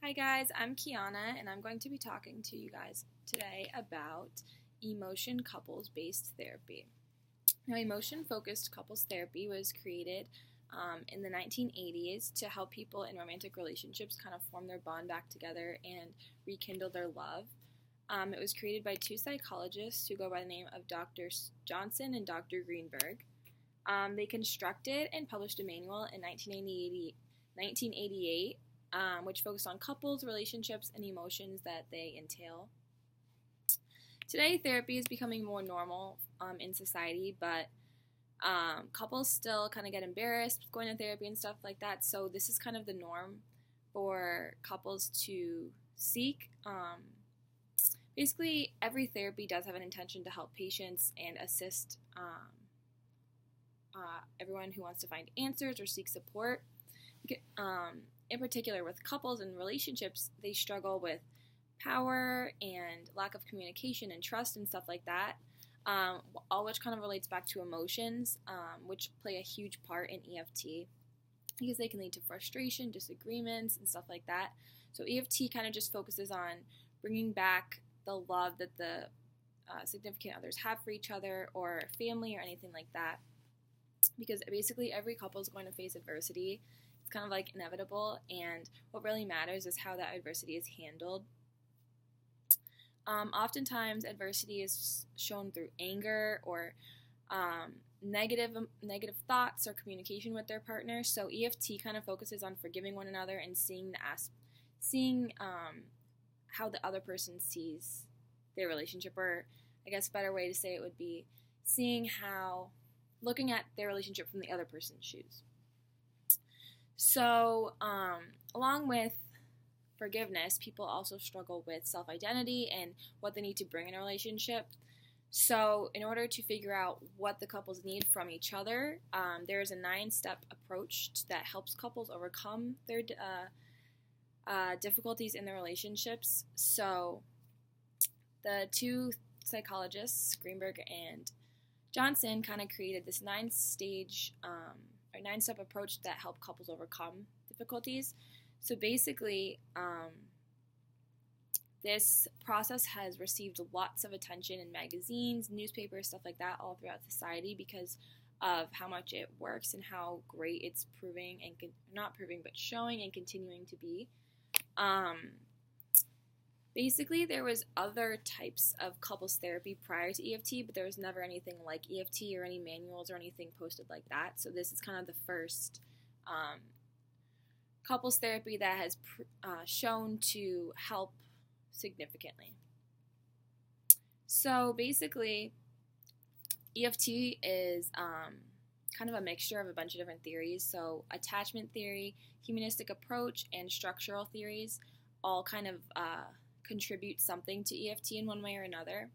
Hi guys, I'm Kiana and I'm going to be talking to you guys today about emotion couples based therapy. Now, emotion focused couples therapy was created in the 1980s to help people in romantic relationships kind of form their bond back together and rekindle their love. It was created by two psychologists who go by the name of Dr. Johnson and Dr. Greenberg. They constructed and published a manual in 1988 which focused on couples, relationships, and emotions that they entail. Today, therapy is becoming more normal in society, but couples still kind of get embarrassed going to therapy and stuff like that. So this is kind of the norm for couples to seek. Basically, every therapy does have an intention to help patients and assist everyone who wants to find answers or seek support. In particular, with couples and relationships, they struggle with power and lack of communication and trust and stuff like that, all which kind of relates back to emotions, which play a huge part in EFT because they can lead to frustration, disagreements, and stuff like that. So EFT kind of just focuses on bringing back the love that the significant others have for each other or family or anything like that, because basically every couple is going to face adversity. It's kind of like inevitable, and what really matters is how that adversity is handled. Oftentimes, adversity is shown through anger or negative thoughts or communication with their partner. So EFT kind of focuses on forgiving one another and seeing how the other person sees their relationship, or I guess a better way to say it would be looking at their relationship from the other person's shoes. So, along with forgiveness, people also struggle with self-identity and what they need to bring in a relationship. So, in order to figure out what the couples need from each other, there is a 9-step approach that helps couples overcome their difficulties in their relationships. So, the two psychologists, Greenberg and Johnson, kind of created this 9-step approach that help couples overcome difficulties. So basically, this process has received lots of attention in magazines, newspapers, stuff like that, all throughout society because of how much it works and how great it's showing and continuing to be. Basically, there was other types of couples therapy prior to EFT, but there was never anything like EFT or any manuals or anything posted like that. So this is kind of the first couples therapy that has shown to help significantly. So basically, EFT is kind of a mixture of a bunch of different theories. So attachment theory, humanistic approach, and structural theories all kind of contribute something to EFT in one way or another.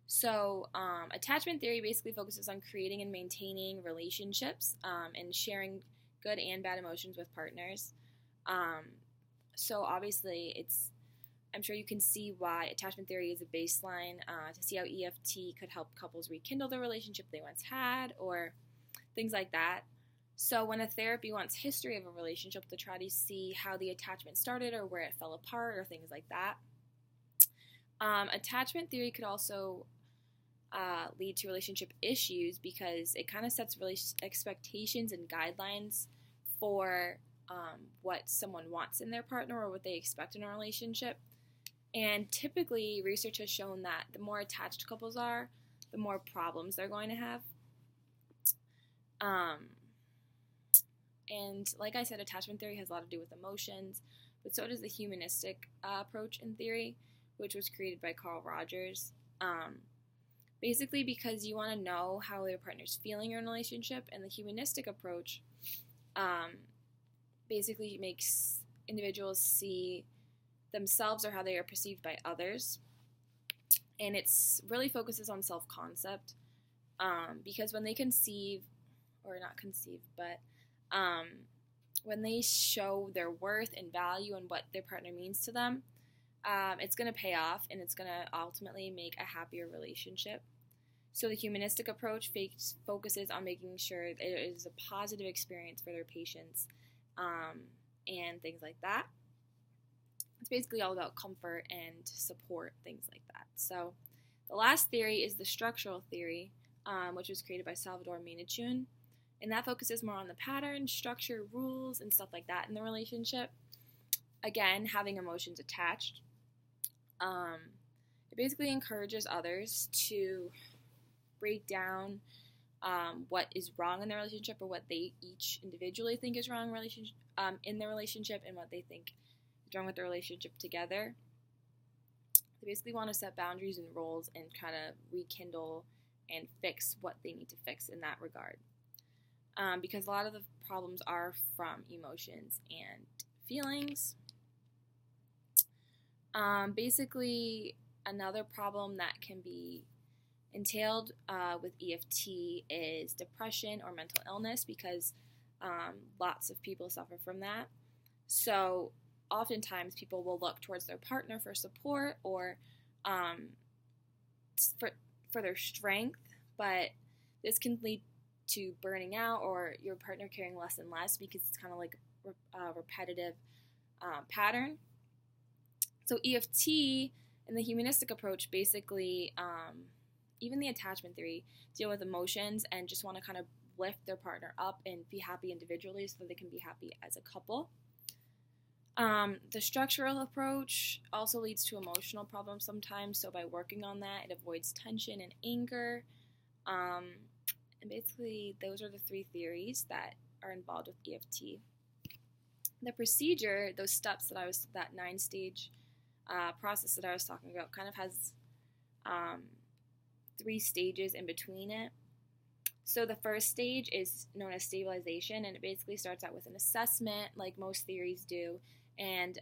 So attachment theory basically focuses on creating and maintaining relationships and sharing good and bad emotions with partners. So obviously I'm sure you can see why attachment theory is a baseline to see how EFT could help couples rekindle the relationship they once had or things like that. So when a therapy wants history of a relationship to try to see how the attachment started or where it fell apart or things like that. Attachment theory could also lead to relationship issues because it kind of sets expectations and guidelines for what someone wants in their partner or what they expect in a relationship. And typically, research has shown that the more attached couples are, the more problems they're going to have. And like I said, attachment theory has a lot to do with emotions, but so does the humanistic approach in theory, which was created by Carl Rogers. Basically because you want to know how your partner's feeling in a relationship, and the humanistic approach basically makes individuals see themselves or how they are perceived by others. And it's really focuses on self-concept because when they when they show their worth and value and what their partner means to them, it's going to pay off and it's going to ultimately make a happier relationship. So the humanistic approach focuses on making sure it is a positive experience for their patients and things like that. It's basically all about comfort and support, things like that. So the last theory is the structural theory, which was created by Salvador Minachun, and that focuses more on the pattern, structure, rules, and stuff like that in the relationship. Again, having emotions attached. It basically encourages others to break down what is wrong in their relationship, or what they each individually think is wrong in their relationship, and what they think is wrong with their relationship together. They basically want to set boundaries and roles and kind of rekindle and fix what they need to fix in that regard. Because a lot of the problems are from emotions and feelings. Basically, another problem that can be entailed with EFT is depression or mental illness, because lots of people suffer from that. So oftentimes people will look towards their partner for support or for their strength, but this can lead to burning out or your partner caring less and less, because it's kind of like a repetitive pattern. So EFT and the humanistic approach basically, even the attachment theory, deal with emotions and just want to kind of lift their partner up and be happy individually so they can be happy as a couple. The structural approach also leads to emotional problems sometimes, so by working on that, it avoids tension and anger. And basically, those are the three theories that are involved with EFT. The procedure, those steps that 9-stage process that I was talking about, kind of has 3 stages in between it. So the first stage is known as stabilization, and it basically starts out with an assessment, like most theories do, and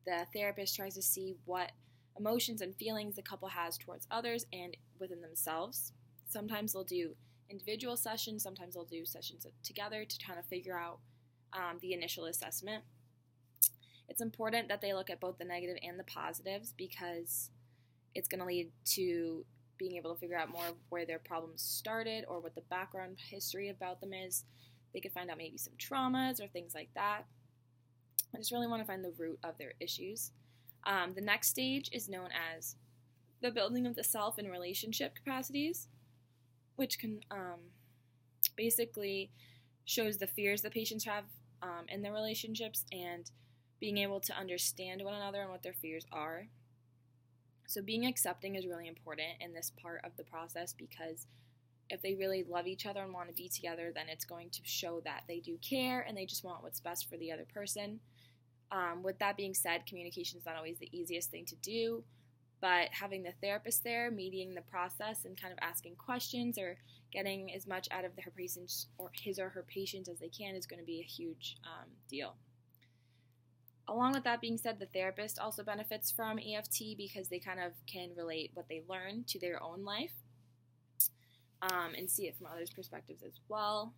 the therapist tries to see what emotions and feelings the couple has towards others and within themselves. Sometimes they'll do individual sessions, sometimes they'll do sessions together to kind of figure out the initial assessment. It's important that they look at both the negative and the positives, because it's going to lead to being able to figure out more of where their problems started or what the background history about them is. They could find out maybe some traumas or things like that. I just really want to find the root of their issues. The next stage is known as the building of the self and relationship capacities, which can basically shows the fears the patients have in their relationships and being able to understand one another and what their fears are. So being accepting is really important in this part of the process, because if they really love each other and want to be together, then it's going to show that they do care and they just want what's best for the other person. With that being said, communication is not always the easiest thing to do, but having the therapist there, mediating the process and kind of asking questions or getting as much out of her patients or his or her patients as they can is going to be a huge deal. Along with that being said, the therapist also benefits from EFT because they kind of can relate what they learn to their own life and see it from others' perspectives as well.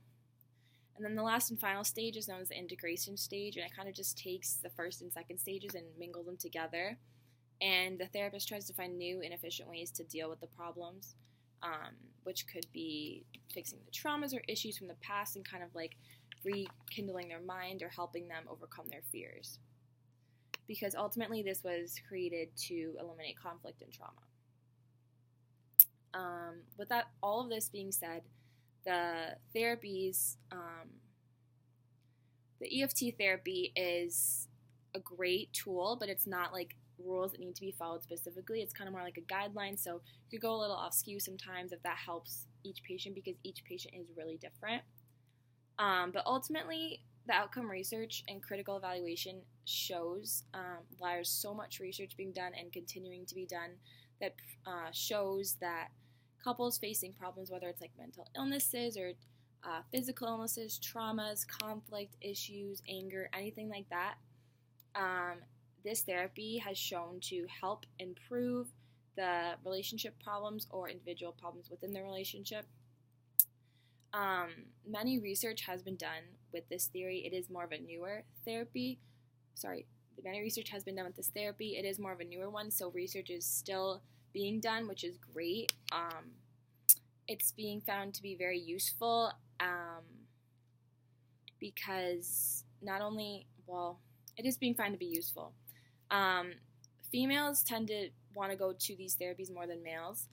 And then the last and final stage is known as the integration stage, and it kind of just takes the first and second stages and mingles them together. And the therapist tries to find new and efficient ways to deal with the problems, which could be fixing the traumas or issues from the past and kind of like rekindling their mind or helping them overcome their fears. Because ultimately this was created to eliminate conflict and trauma. With that, all of this being said, the therapies, the EFT therapy is a great tool, but it's not like rules that need to be followed specifically. It's kind of more like a guideline, so you could go a little off skew sometimes if that helps each patient, because each patient is really different. But ultimately, the outcome research and critical evaluation shows there's so much research being done and continuing to be done that shows that couples facing problems, whether it's like mental illnesses or physical illnesses, traumas, conflict, issues, anger, anything like that, this therapy has shown to help improve the relationship problems or individual problems within the relationship. Many research has been done with this theory. It is more of a newer therapy. Many research has been done with this therapy. It is more of a newer one, so research is still being done, which is great. It's being found to be very useful because not only, it is being found to be useful, Females tend to want to go to these therapies more than males,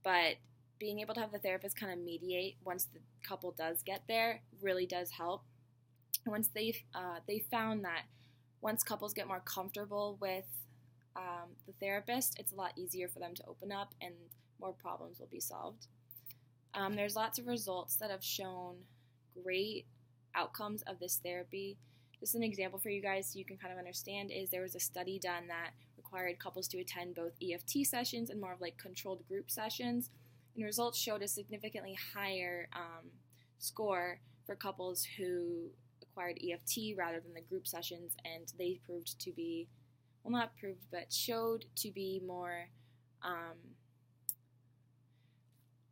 but being able to have the therapist kind of mediate once the couple does get there really does help. Once they found that once couples get more comfortable with the therapist, it's a lot easier for them to open up and more problems will be solved. There's lots of results that have shown great outcomes of this therapy. Just an example for you guys so you can kind of understand is there was a study done that required couples to attend both EFT sessions and more of like controlled group sessions, and results showed a significantly higher score for couples who acquired EFT rather than the group sessions, and they proved to be, well, not proved, but showed to be more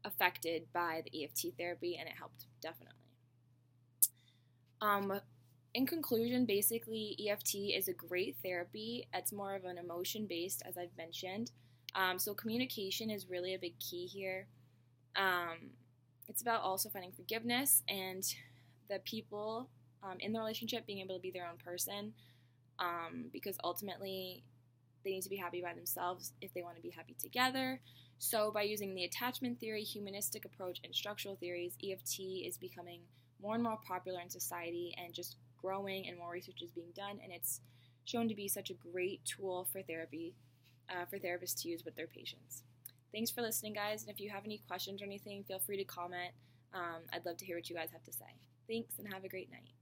affected by the EFT therapy, and it helped definitely. In conclusion, basically, EFT is a great therapy. It's more of an emotion-based, as I've mentioned. So communication is really a big key here. It's about also finding forgiveness and the people in the relationship being able to be their own person, because ultimately they need to be happy by themselves if they want to be happy together. So by using the attachment theory, humanistic approach, and structural theories, EFT is becoming more and more popular in society and just growing, and more research is being done, and it's shown to be such a great tool for therapy, for therapists to use with their patients. Thanks for listening, guys, and if you have any questions or anything, feel free to comment. I'd love to hear what you guys have to say. Thanks, and have a great night.